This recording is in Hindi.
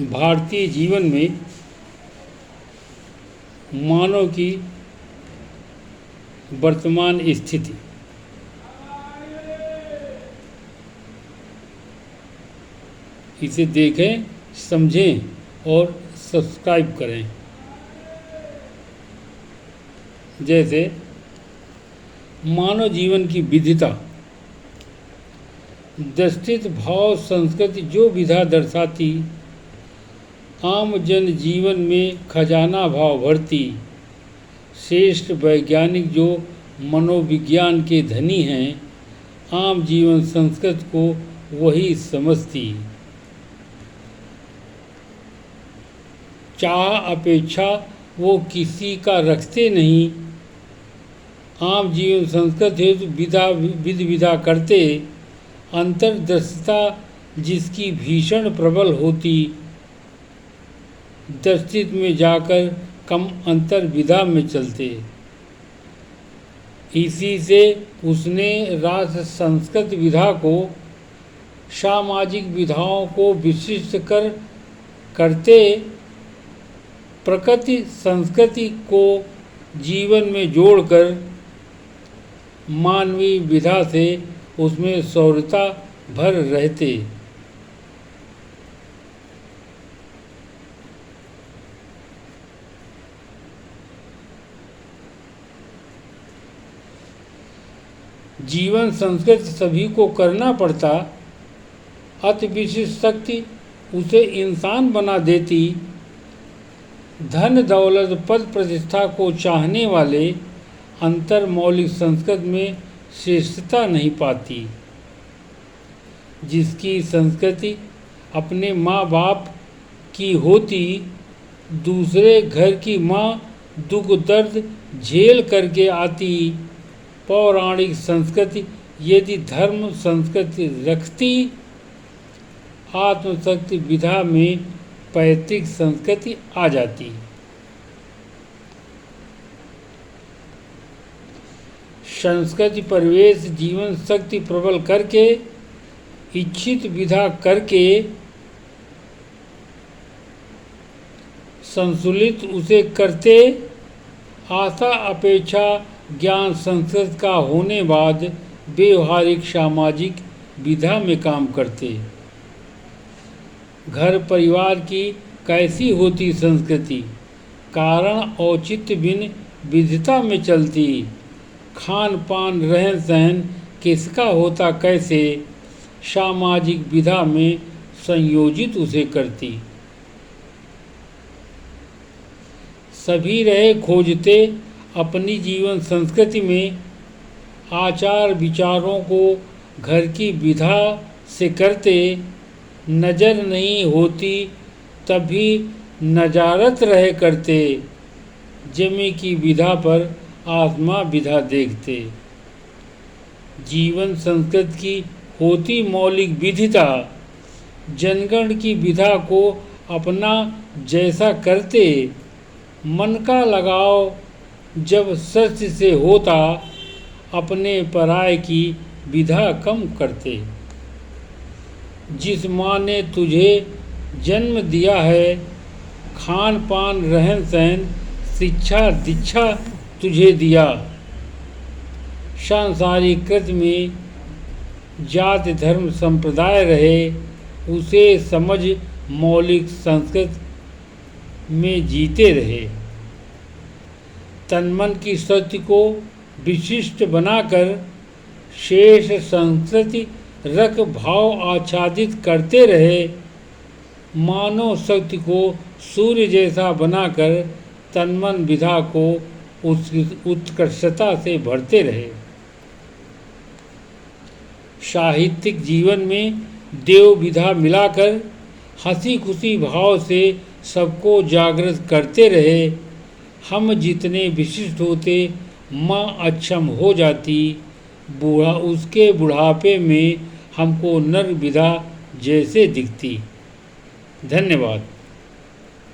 भारतीय जीवन में मानव की वर्तमान स्थिति। इसे देखें, समझें और सब्सक्राइब करें। जैसे मानव जीवन की विविधता, दृष्टित भाव संस्कृति जो विधा दर्शाती, आम जन जीवन में खजाना भाव भरती, श्रेष्ठ वैज्ञानिक जो मनोविज्ञान के धनी हैं, आम जीवन संस्कृत को वही समझती। चाह अपेक्षा वो किसी का रखते नहीं, आम जीवन संस्कृत हेतु विध विधा करते, अंतर्दृष्टता जिसकी भीषण प्रबल होती, दर्शित में जाकर कम अंतर विधा में चलते। इसी से उसने राष्ट्र संस्कृत विधा को सामाजिक विधाओं को विशिष्ट करते प्रकृति संस्कृति को जीवन में जोड़कर मानवीय विधा से उसमें सौरता भर रहते। जीवन संस्कृत सभी को करना पड़ता, अति विशिष्ट शक्ति उसे इंसान बना देती। धन दौलत पद प्रतिष्ठा को चाहने वाले अंतर मौलिक संस्कृत में श्रेष्ठता नहीं पाती। जिसकी संस्कृति अपने माँ बाप की होती, दूसरे घर की माँ दुख दर्द झेल करके आती। पौराणिक संस्कृति यदि धर्म संस्कृति रखती, आत्मशक्ति विधा में पैतृक संस्कृति आ जाती। संस्कृति परिवेश जीवन शक्ति प्रबल करके, इच्छित विधा करके संतुलित उसे करते। आशा अपेक्षा ज्ञान संस्कृत का होने बाद व्यवहारिक सामाजिक विधा में काम करते। घर परिवार की कैसी होती संस्कृति, कारण औचित्य बिन विविधता में चलती। खान पान रहन सहन किसका होता कैसे, सामाजिक विधा में संयोजित उसे करती। सभी रहे खोजते अपनी जीवन संस्कृति में, आचार विचारों को घर की विधा से करते। नज़र नहीं होती तभी नजारत रहे करते, जमी की विधा पर आत्मा विधा देखते। जीवन संस्कृत की होती मौलिक विधिता, जनगण की विधा को अपना जैसा करते। मन का लगाव जब सत्य से होता, अपने पराय की विधा कम करते। जिस माँ ने तुझे जन्म दिया है, खान पान रहन सहन शिक्षा दीक्षा तुझे दिया। सांसारिक कृत में जाति धर्म संप्रदाय रहे, उसे समझ मौलिक संस्कृत में जीते रहे। तन मन की शक्ति को विशिष्ट बनाकर शेष संस्कृति रख भाव आच्छादित करते रहे। मानव शक्ति को सूर्य जैसा बनाकर तन मन विधा को उत्कृष्टता से भरते रहे। साहित्यिक जीवन में देव विधा मिलाकर हंसी खुशी भाव से सबको जागृत करते रहे। हम जितने विशिष्ट होते, माँ अक्षम हो जाती। उसके बुढ़ापे में हमको नर विधा जैसे दिखती। धन्यवाद।